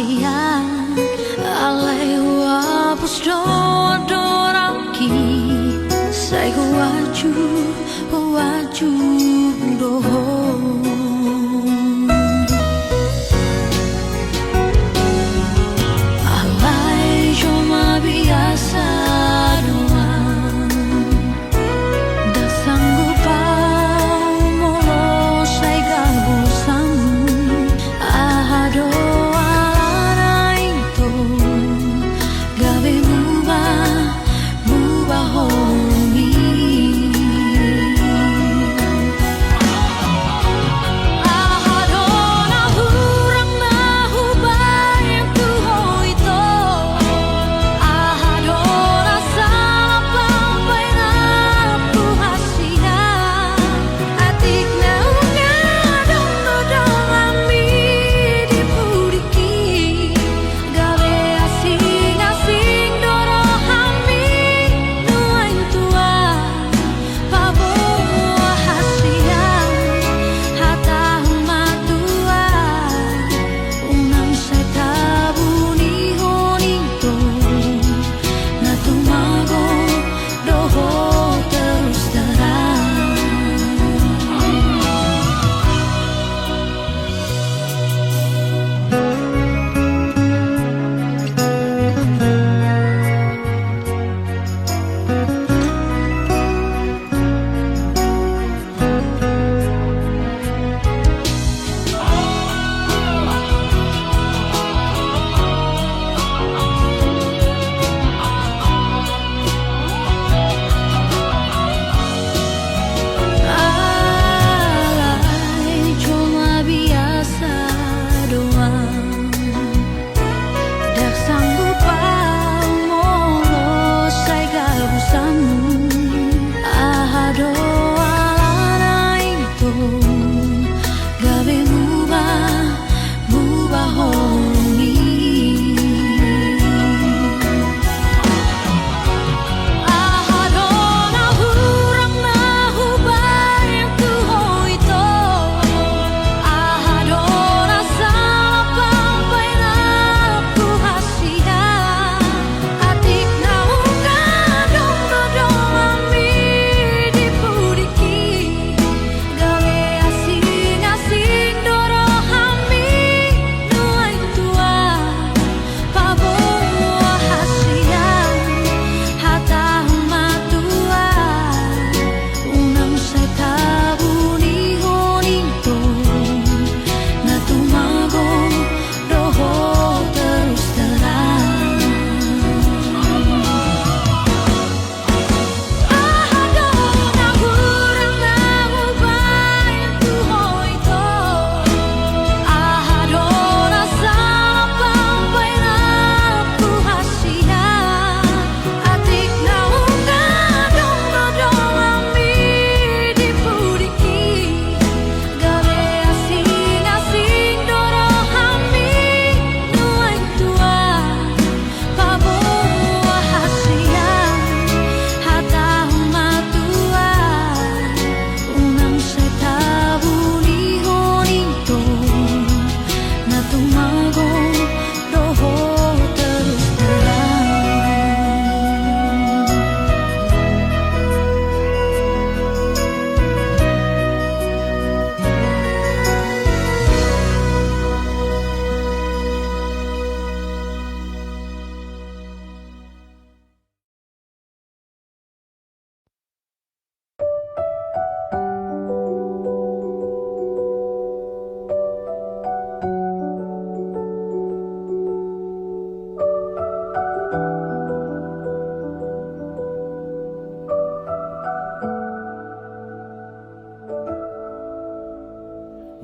siang alay hapus doraki sai waju doho alay cuma biasa doang dah sanggup molo sai ganggu samu ahado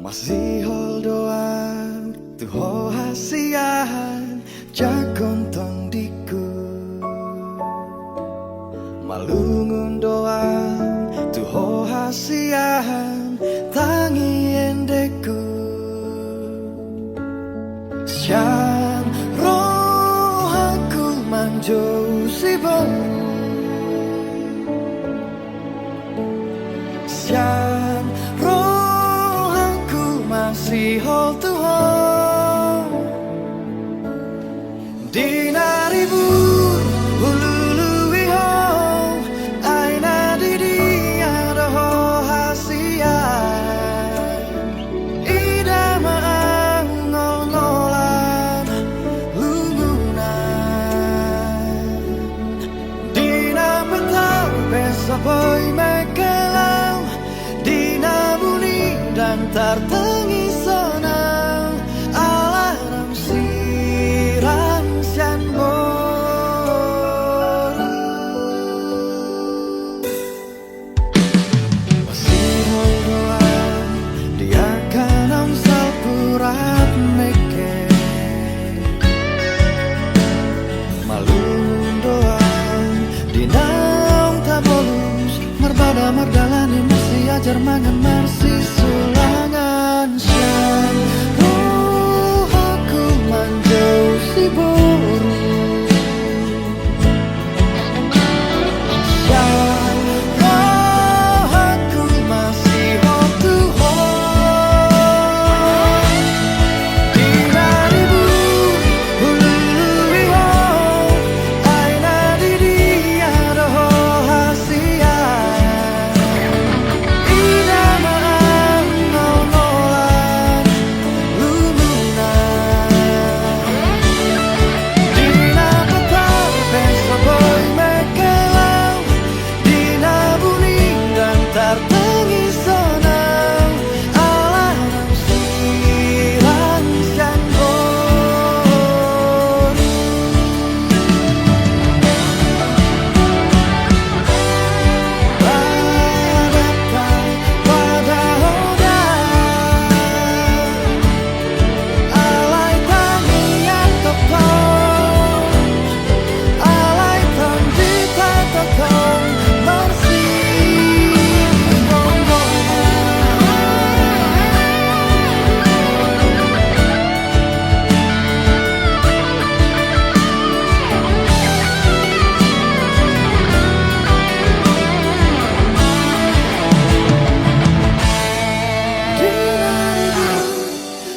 Masih holdoan tu ho hasian jakon tong diku malungun doan tu ho hasian tangi endeku sian roh aku manjau sibon sian roh aku masih hold Tuhan boy mekelau dinabuni dan tertengi sonang alarm siran sian boru masih doa dia kanong salpurat meke malu doa dinaung tabolus merbada merdalani masih ajar mangan masih sulangan siang roh aku manjau si boru siang roh aku masih waktu hoi dinaribu hulului ho aina di dia doho hasia ida maang nolan lumuna dina petar besok boy mekelau dina buni dan tertengi sonang alarm siran siang boru Badatai pada hoda alai tamian tokong alai tandita tokong bersih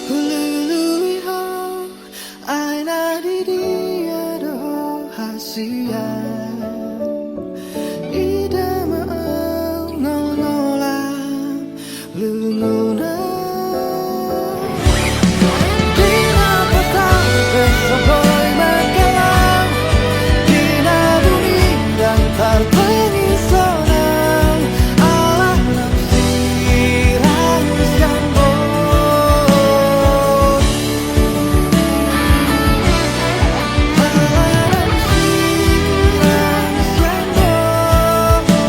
hulului ho aina di dia doho hasia ida maang nolan lumuna dina petang besok boy mekelau dina bumi dan tertengi sonang alarm siran siang boru alarm siran siang boru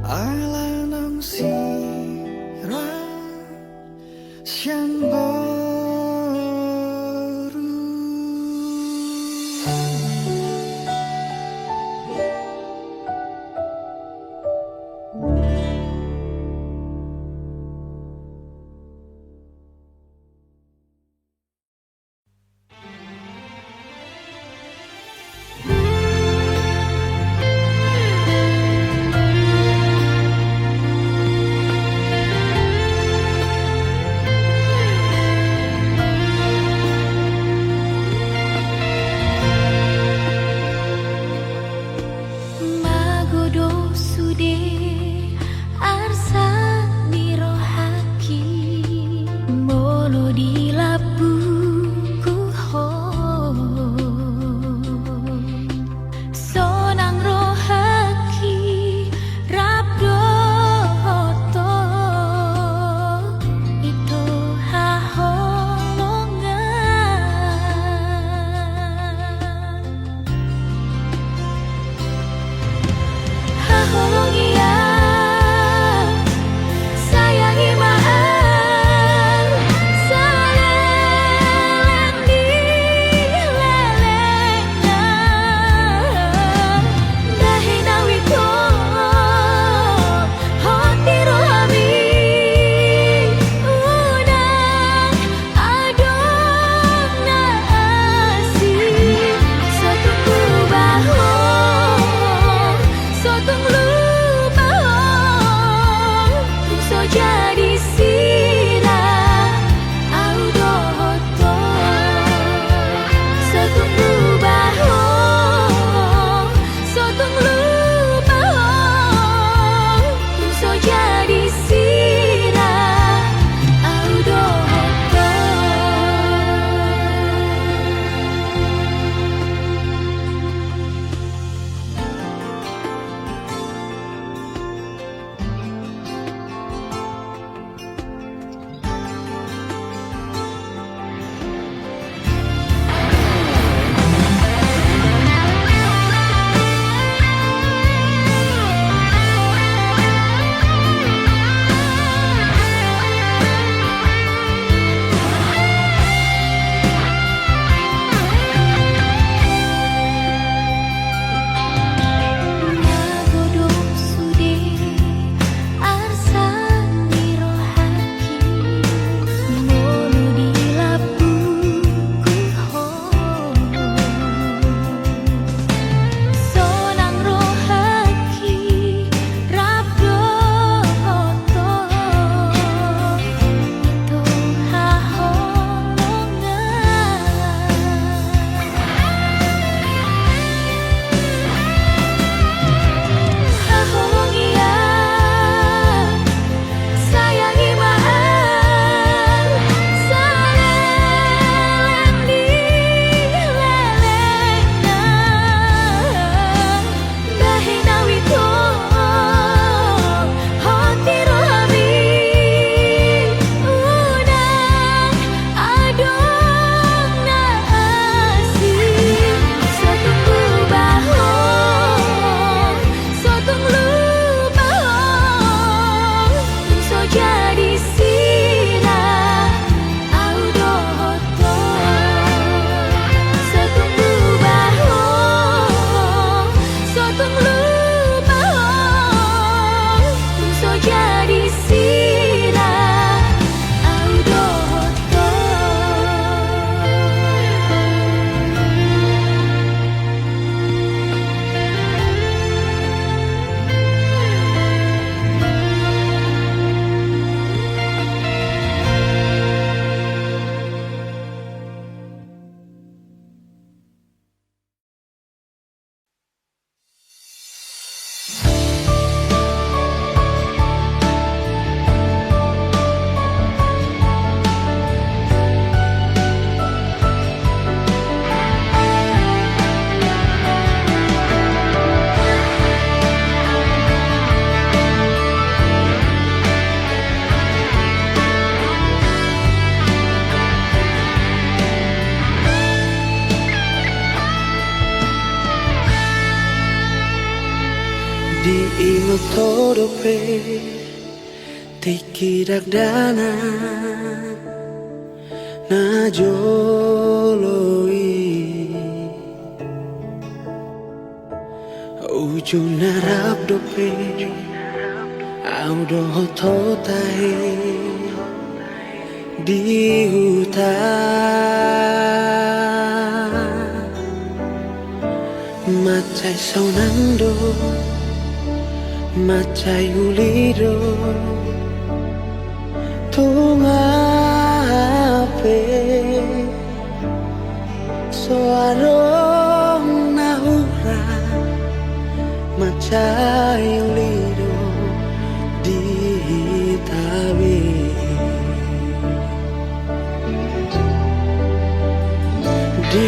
alarm siran siang boru Magodo sude arsa nirohaki molo di labuku ho sonang rohaki rabdo hoto itu haholongan ya sayangi maan saleng di lelengna dahina wito hoti rohami unang adon nasi satu baho sotong lupa so jadi sirah audo hoto sotong lupa sotong lupa so jadi sirah audo hoto dope tiki dagdana na joloi ujung narap dope audo hototai di hutan macai saunando macai ulido tungape soarong nahura macai ulido di tabe di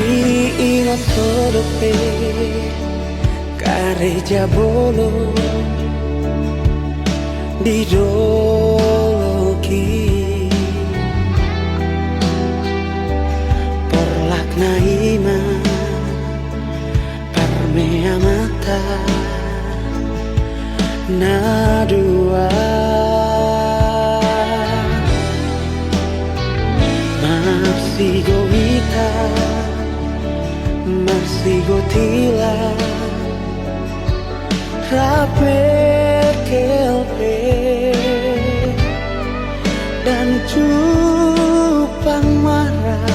ingat todope kareja bolo di doloki porlak naima parmea mata na dua marsigo ita marsigo tila rape kelpe dan cupang marah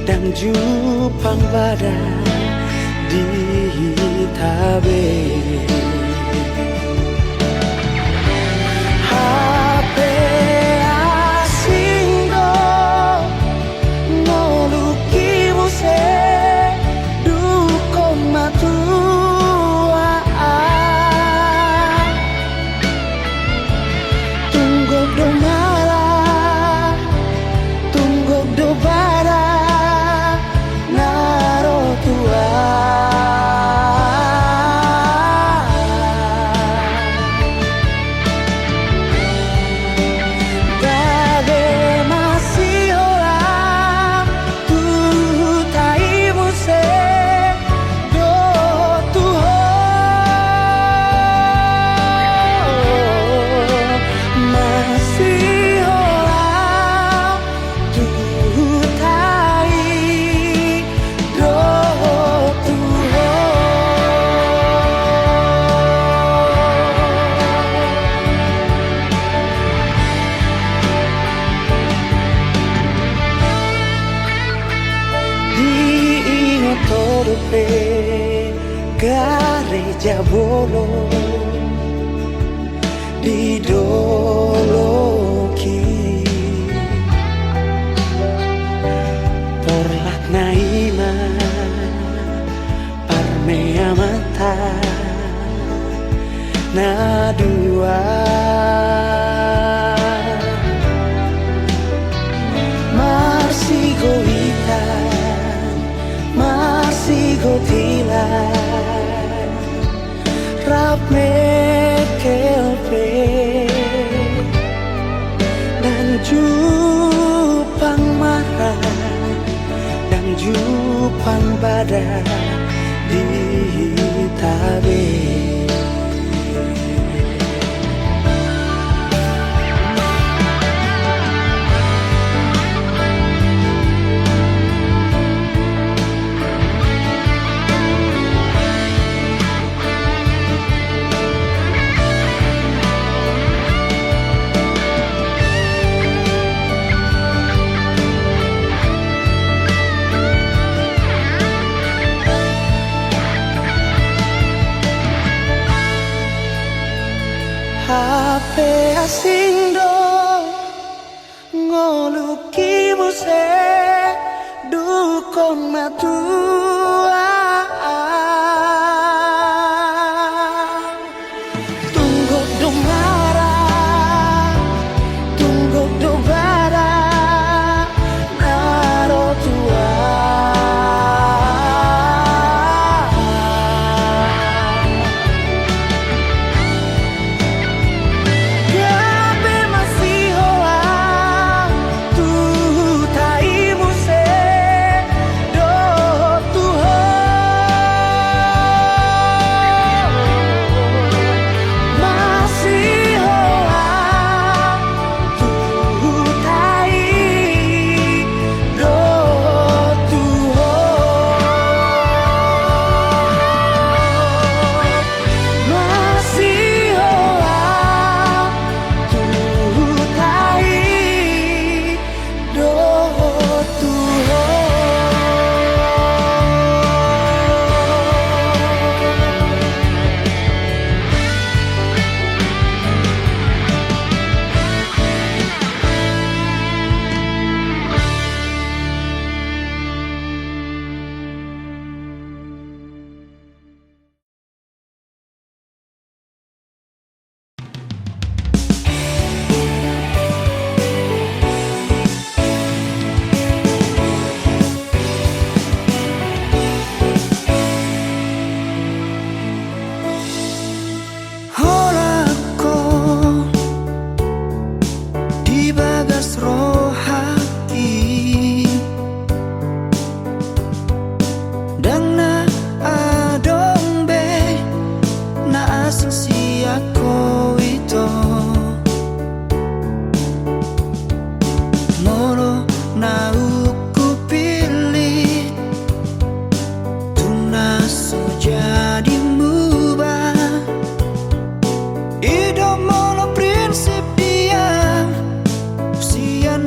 dan jupang badan di tabe HP asing do ngoluki muse dukon matua tunggok do marah tunggok do bara naro tua todope gareja bolo di doloki porlak naima parmea mata na dua marsigo ita marsigo tila rap mekelpe dan jupang marah dan jupang badan di tabe HP asing do ngoluki muse dukon matua tunggok do marah tunggok do bara naro tua bagas roh hati dan na adong be na asing siya ko ito moro na ukupilit tunaso jadi mubah ido mono prinsip dia usia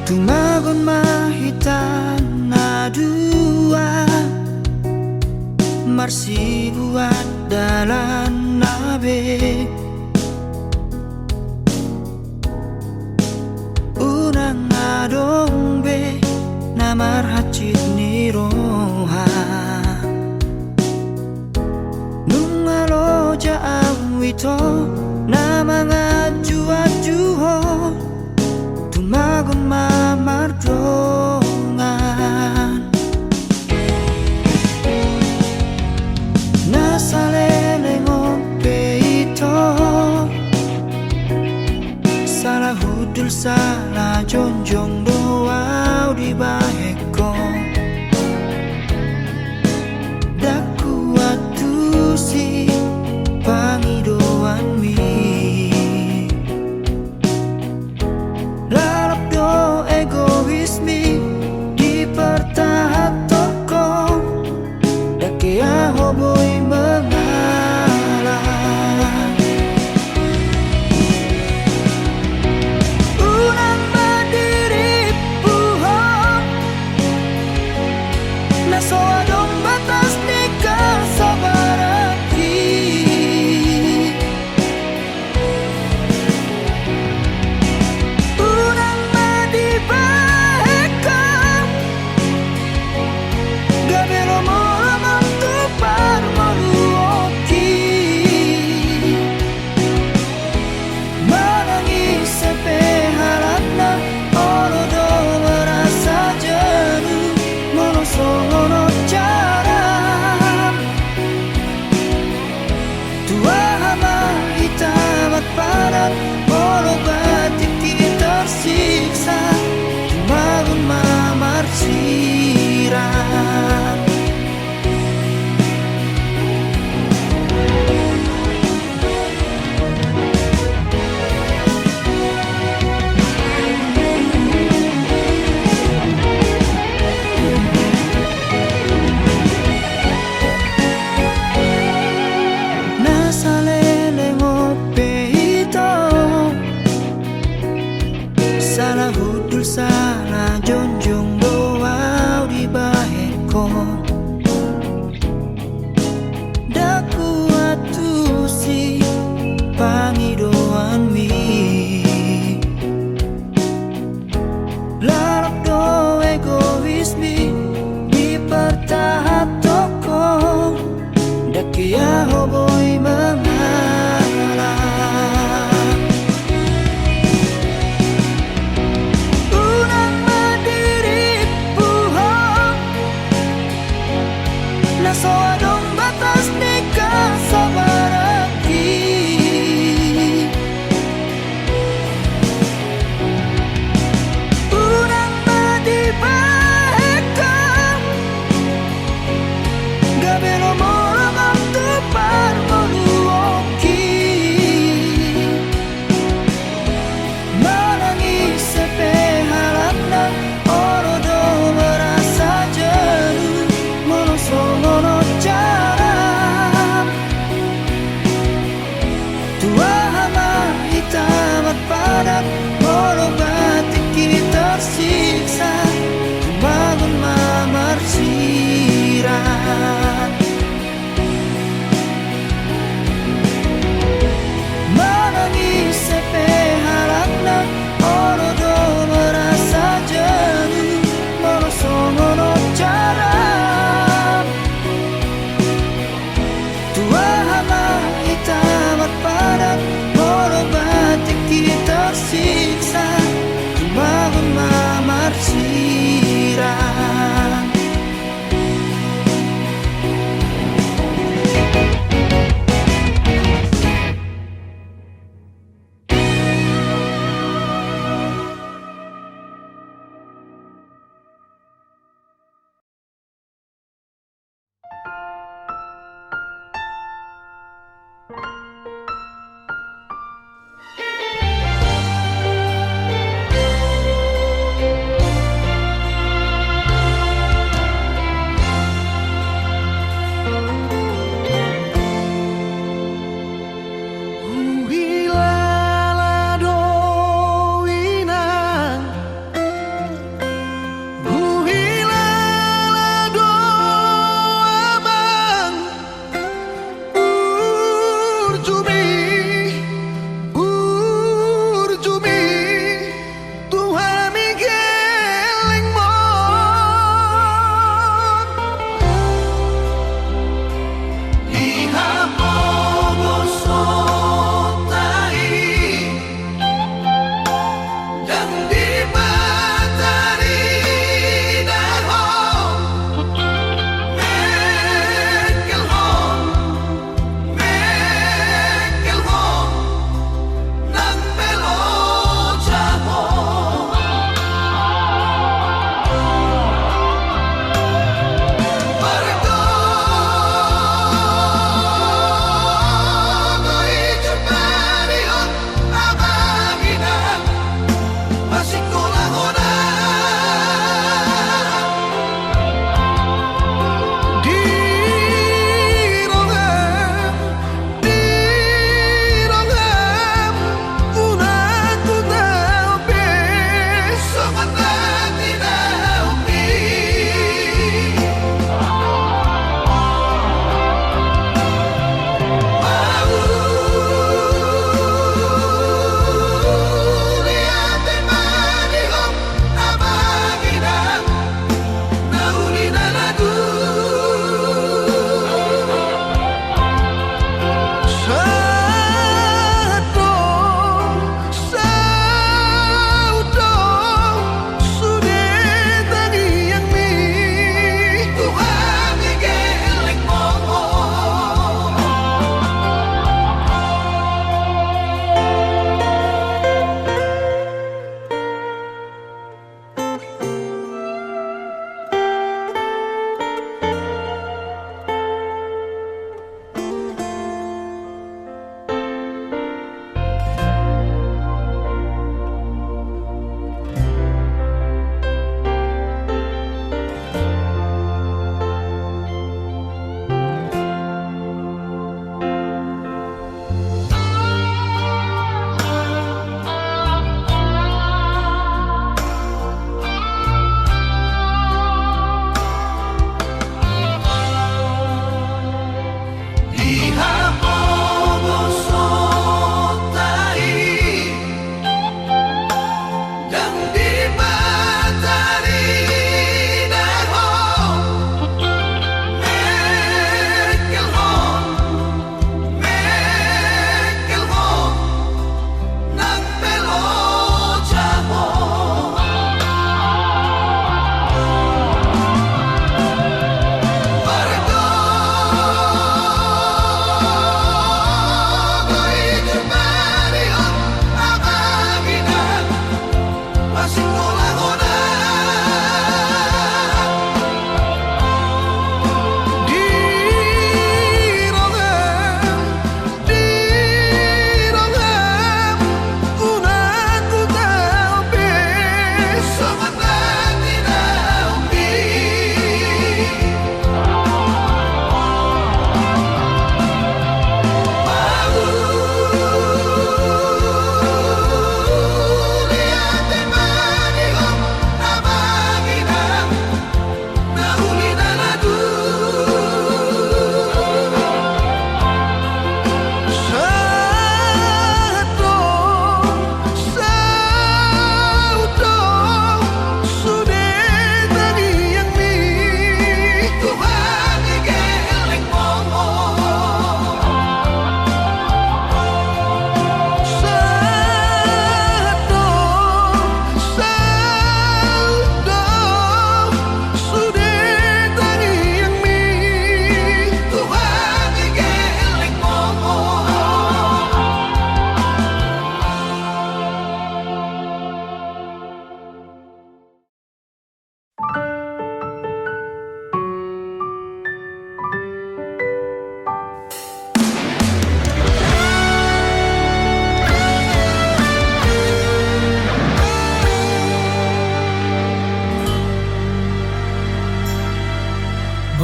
Tumagon mahitan na dua Marsi buat dalan nabe Unang adong be namarhacit ni roha Nung aloja ang wito na mga juwa-juho Tumagon mamardongan Nasa lelengong peito Salah hudul salah jonjong doaw di baheko Daku atu si pangidoan mi Larap do egoismi di pertahat toko Dake ahoboy mengalah Unang berdiri puhon Naso adong batas nikah sabaraki Unang madibahekam Gabelo mo lamang tupar maluoki Manangis sampai harap na oro do merasa jenuh Monosono cara Tua hama hitamat padat Oro batik kita tersiksa Tumagon mamar sirat Nasa lelengong peito Salah hudul salah jonjong doaw di baheko Daku atu si pangidoan mi Larap do egoismi di pertahat toko Dake ahoboy mengalah Unang berdiri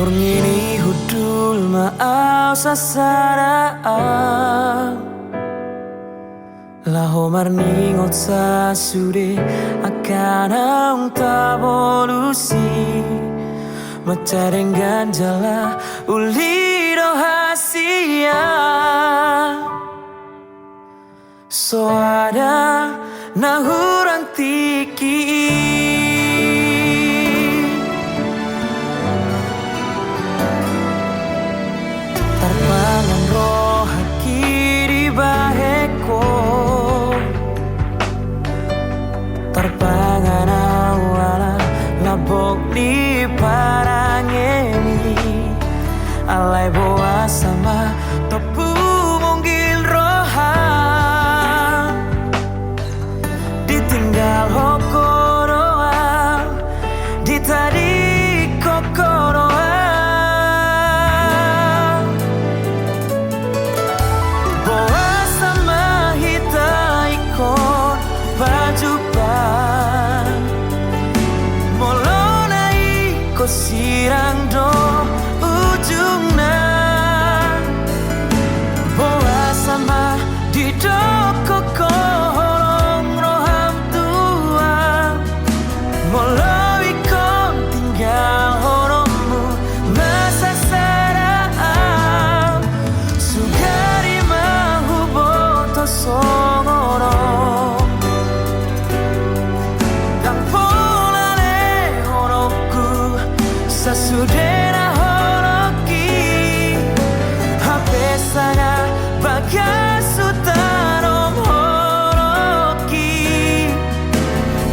Ngini hudul maau sasaraan Laho marningot sa sude akan ang tabolusi Macarenggan jala ulido hasia So ada nahurang tiki Tarpangan roh haki di baheko Tarpangan awala labok di parangeni Alay boa sama topu monggil rohan Ditinggal hokoroa Ditadi kokoroa Boa sama hita ikon pajupan Molonai ko sirang do ujungna Boa sama di doko korong roham tua Moloi kon tinggal horomu masa sarang Sugari mahu boto songono Dan polane horoku sasudena horoki Hape sana bagasutan horoki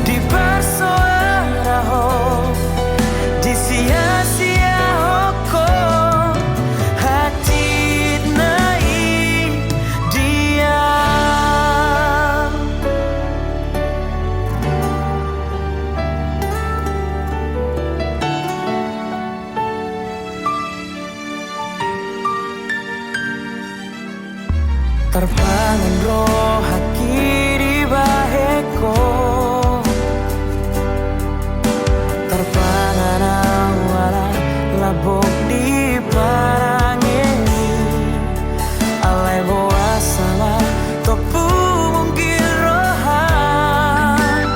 Di persoara ho Di sia-sia hoko Hati nai dia Terpangan roh haki di baheko Terpangan awala labok di parangeni Alay boa sama topu monggil rohan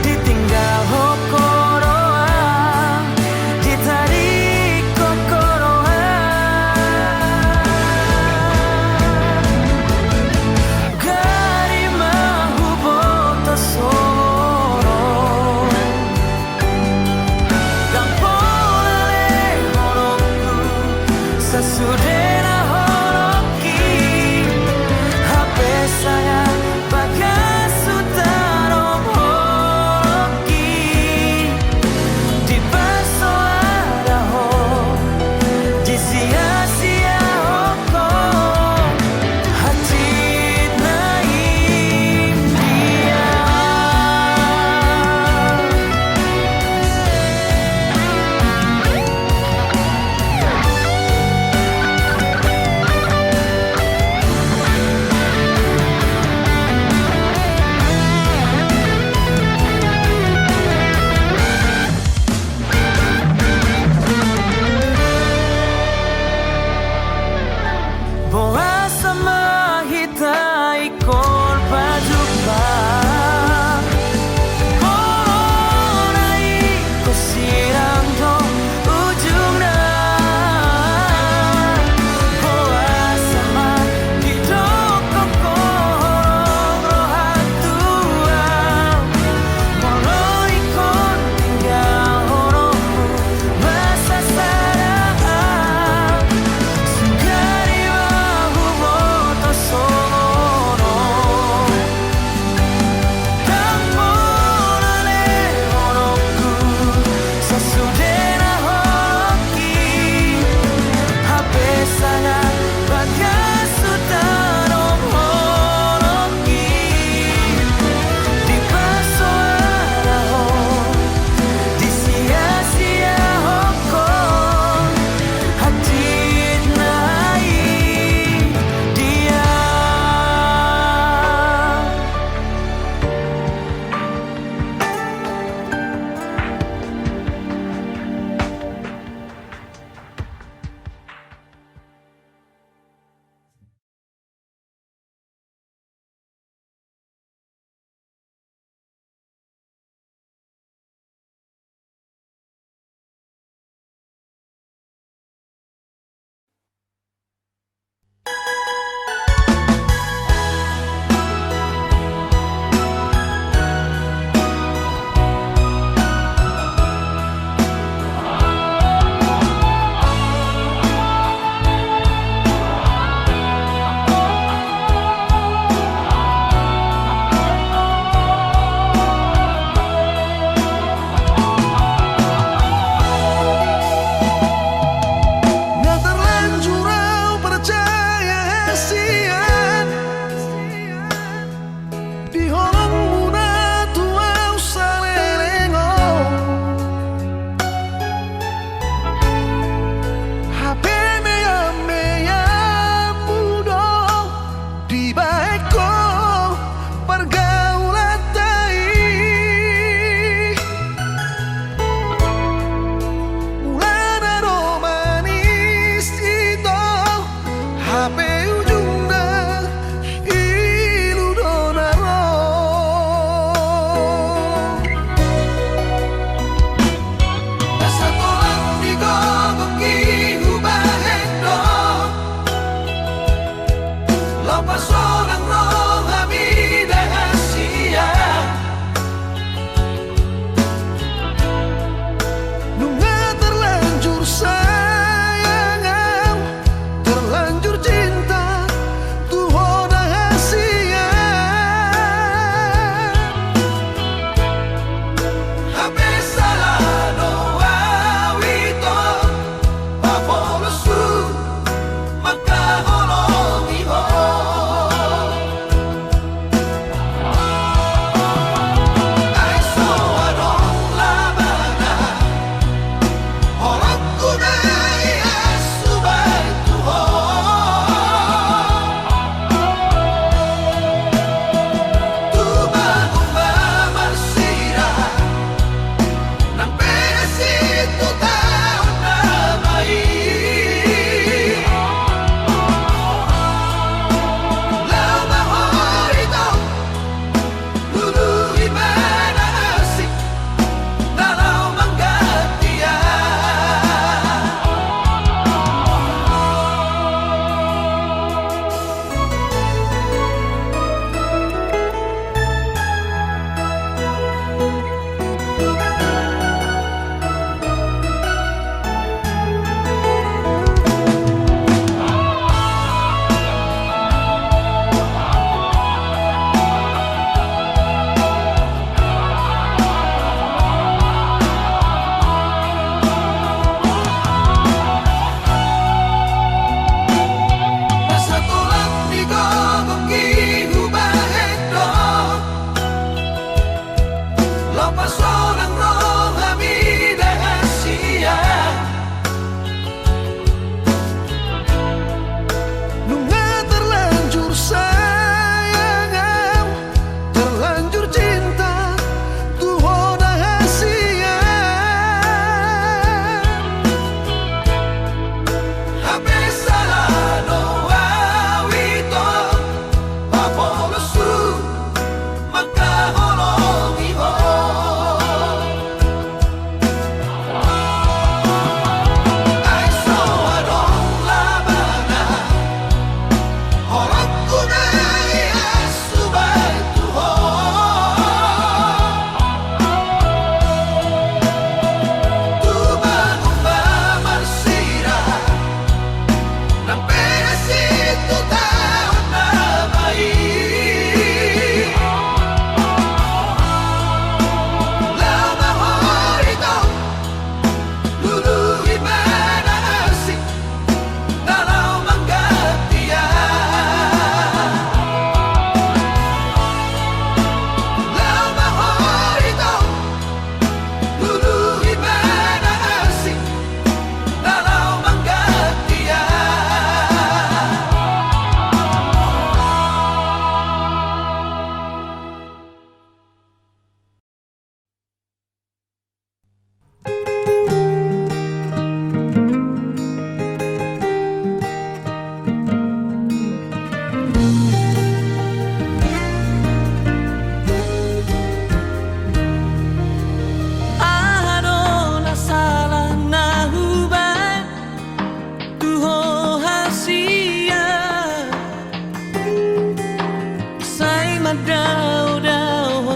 Ditinggal hokoroa Ditadi kokoroa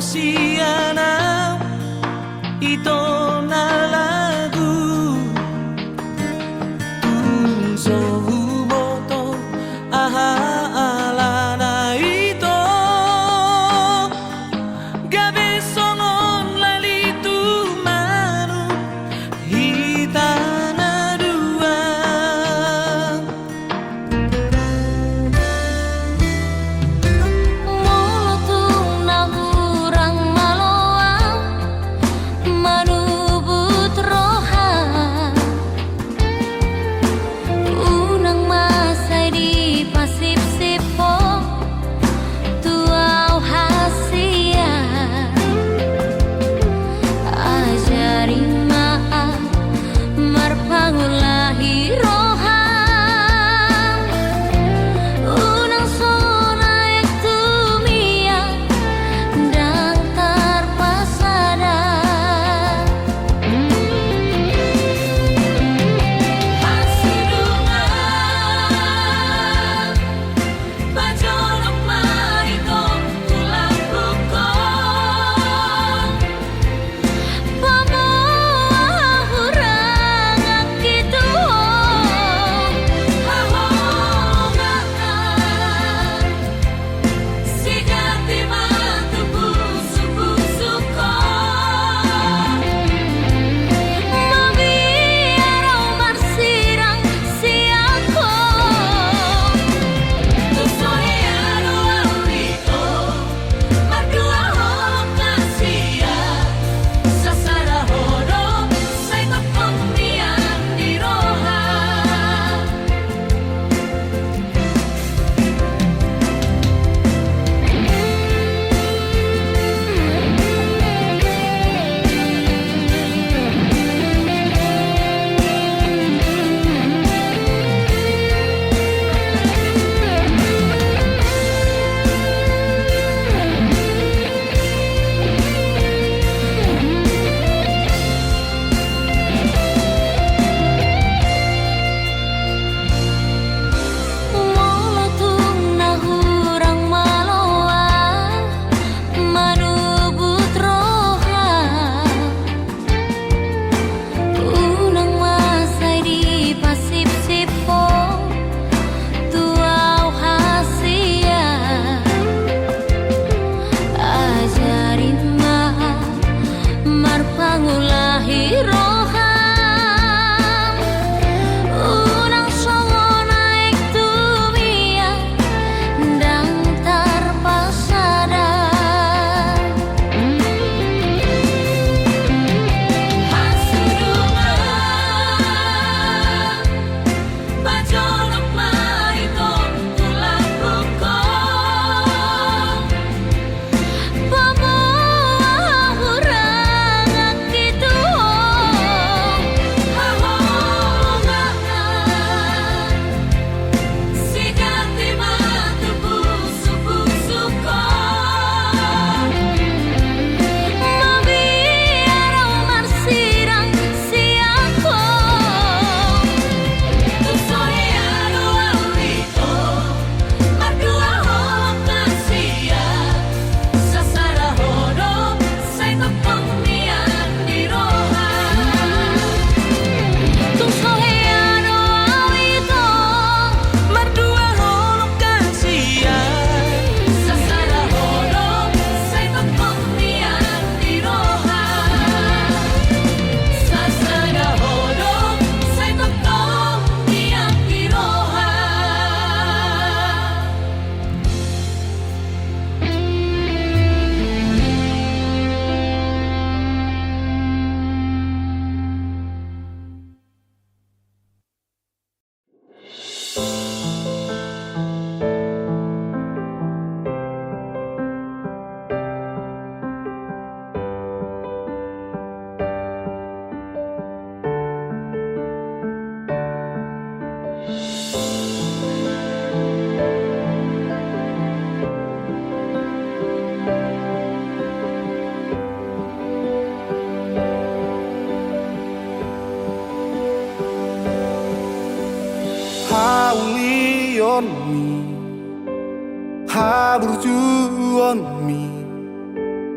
sia na ito na lagu tunso humoto ahala na ito gabi songon lalitu manu hita na dua Molotung na hurang maloa manubut roha unang masay di pasip-sipo tuaw hasia ajari maa marpangulahi roha unang sona ektumia dang tarpasada Pasidungan Pajolok maitong tulang bukong Pamoa hurang akitu Hahongakan Sigati mantu pusu-pusuko Mabiaraw marsirang siako Tusoyano aurito Mardua hokasya Sasarahono Say tokong niyan di roha Molotung na hurang maloa manubut roha unang masay di pasip-sipo tuaw hasia ajarin maa marpangulahi roha unang songona ektumia dang tarpasada Pasidungan Pajolok maitong tulang bukong Pamoa hurang akitu Hahongakan Sigati mantu pusu-pusuko Mabiaraw marsirang siako Tusoyano aurito Mardua hokasya Sasarahono Say tokong niyan di roha Tusoyano aurito Mardua hokasya Sasarahono Say tokong niyan di roha Sasarahono Say tokong niyan di roha Hauli on me, haburju on me,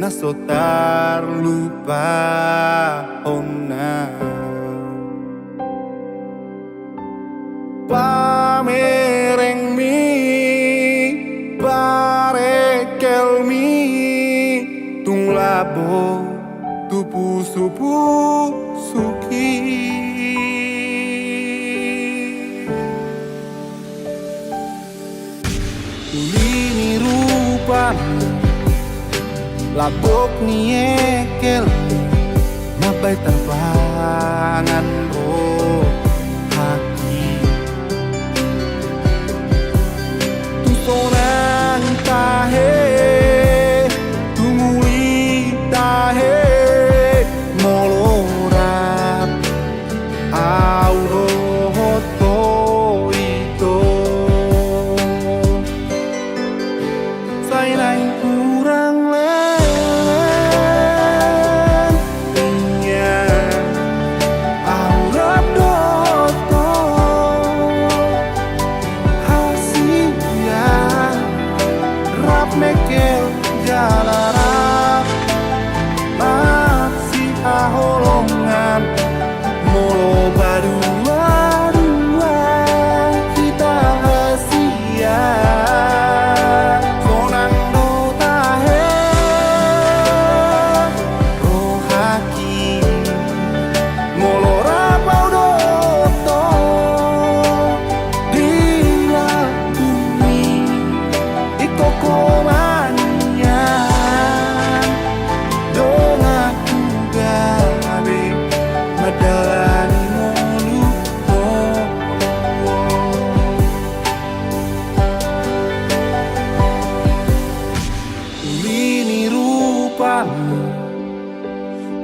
naso terlupa ona pamereng mi barekel mi tung labo tupu supu suki ulini rupamu labok ni ekel mabai terbangan roh hati tusonan tahe tumuli tahe molorap aurohoto itu saya kurang mekel jalarap masih holongan molo badua kita hasia sonang do tahe rohaki molo rapau doto dia bumi ikoko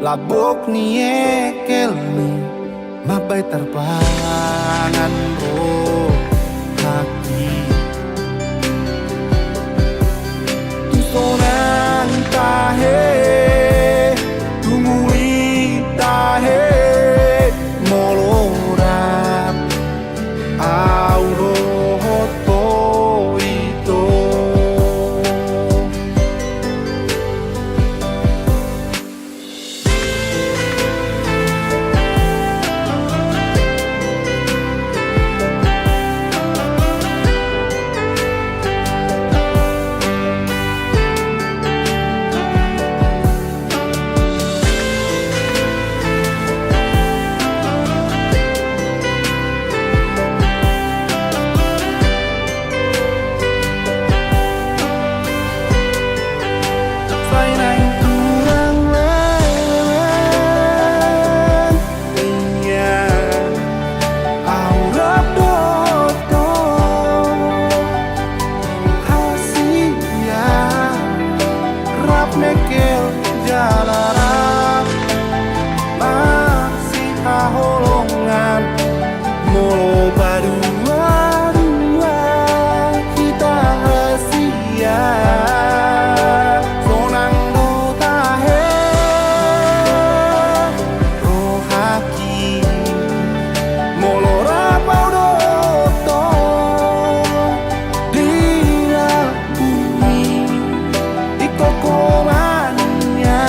labok ni ekel ni mabai terbangan roh hati tusonan tahe tumuli tahe molorap aurohoto itu mekel jalarap masih holongan molo badua kita hasia sonang do tahe rohaki molo rapau doto dia bumi ikoko mania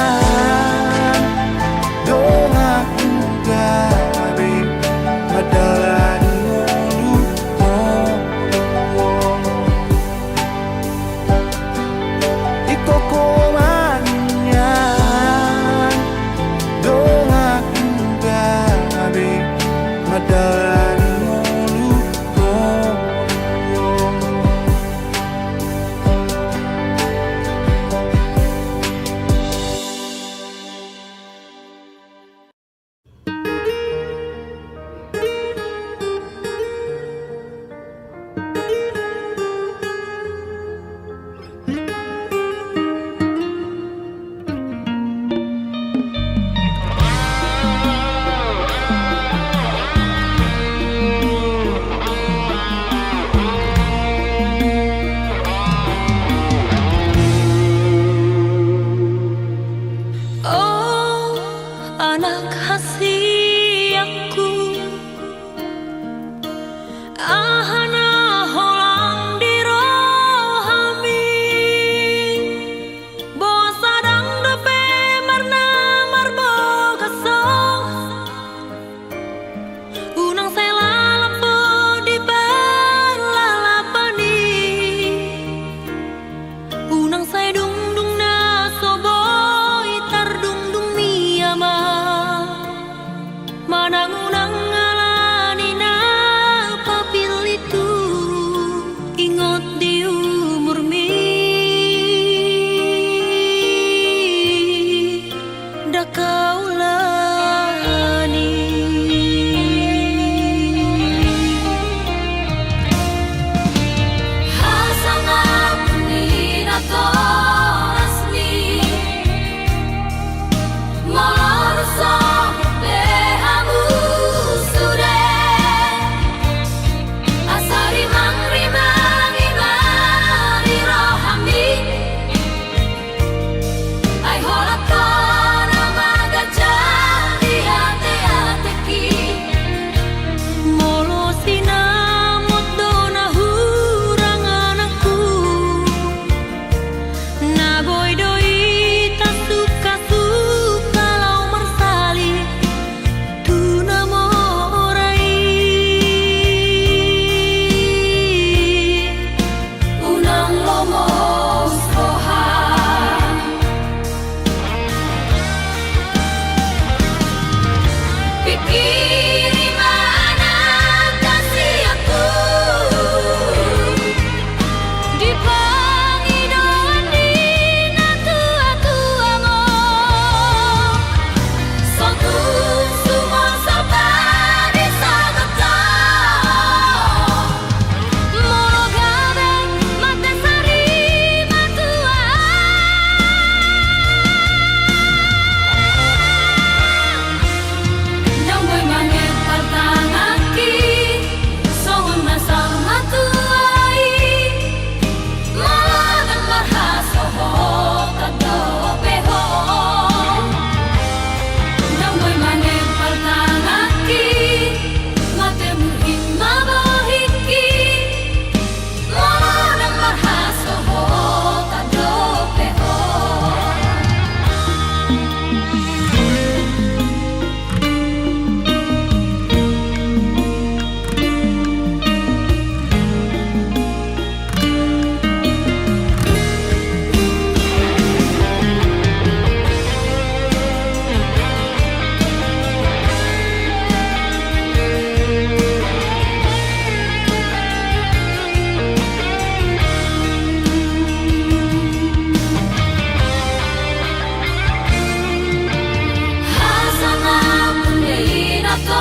to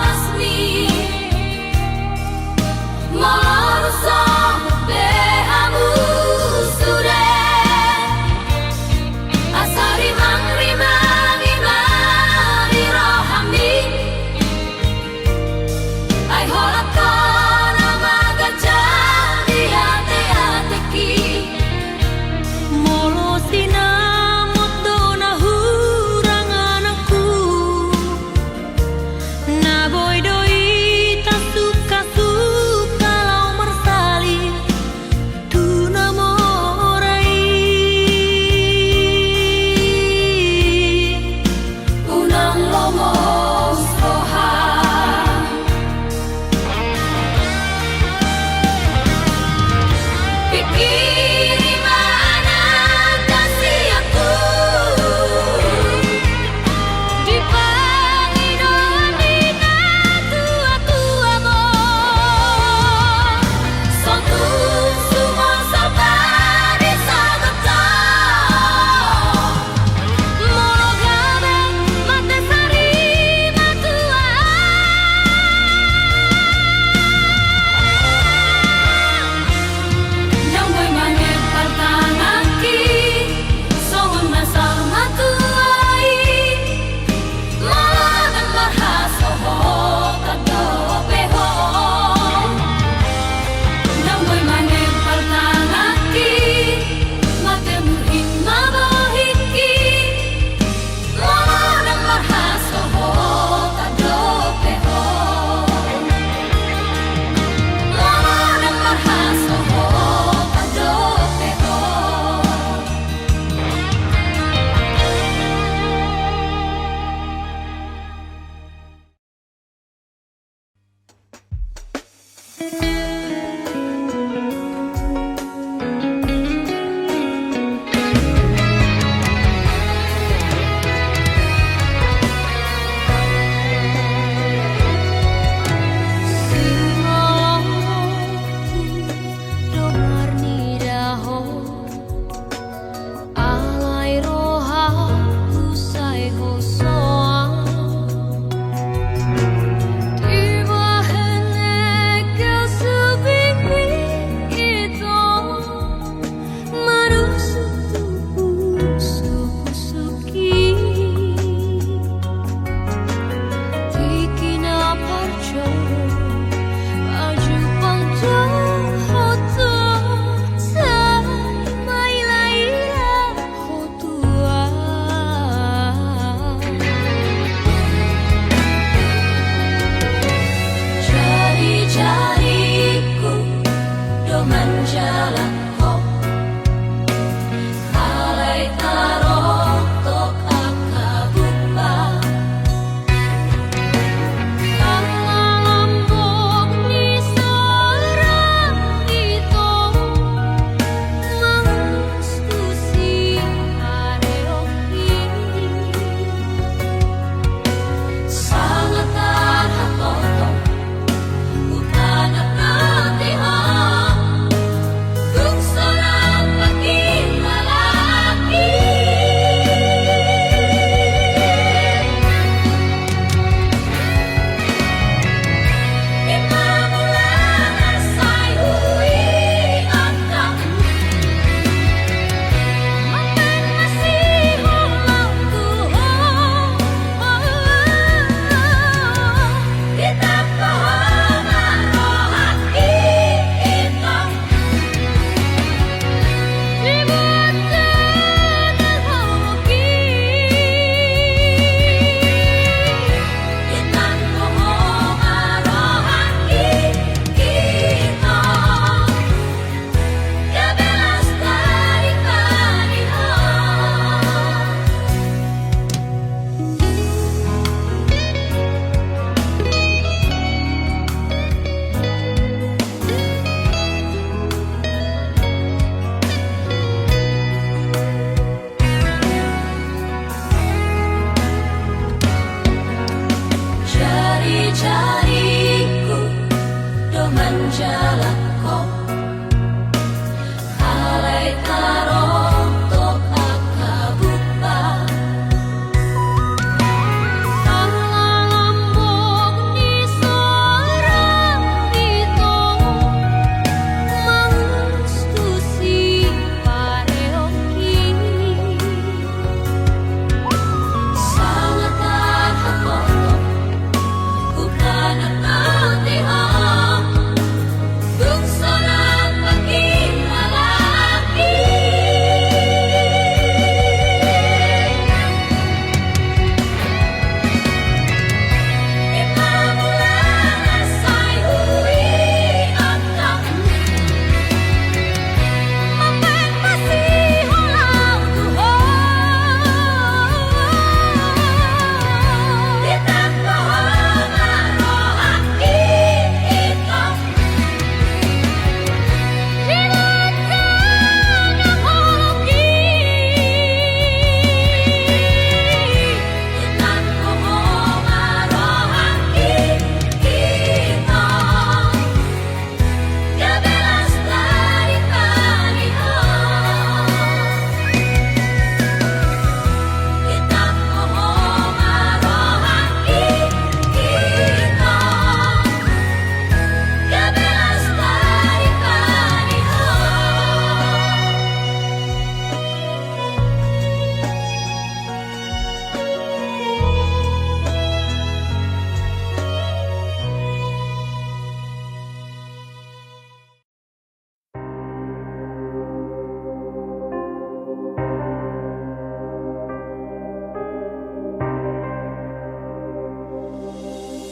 rasmi Moloruso behamu sude Asari mangrimang imari rohami Ay holat ko na magajang di hati-hatiki Molo sinamot do na hurangan aku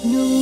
Nu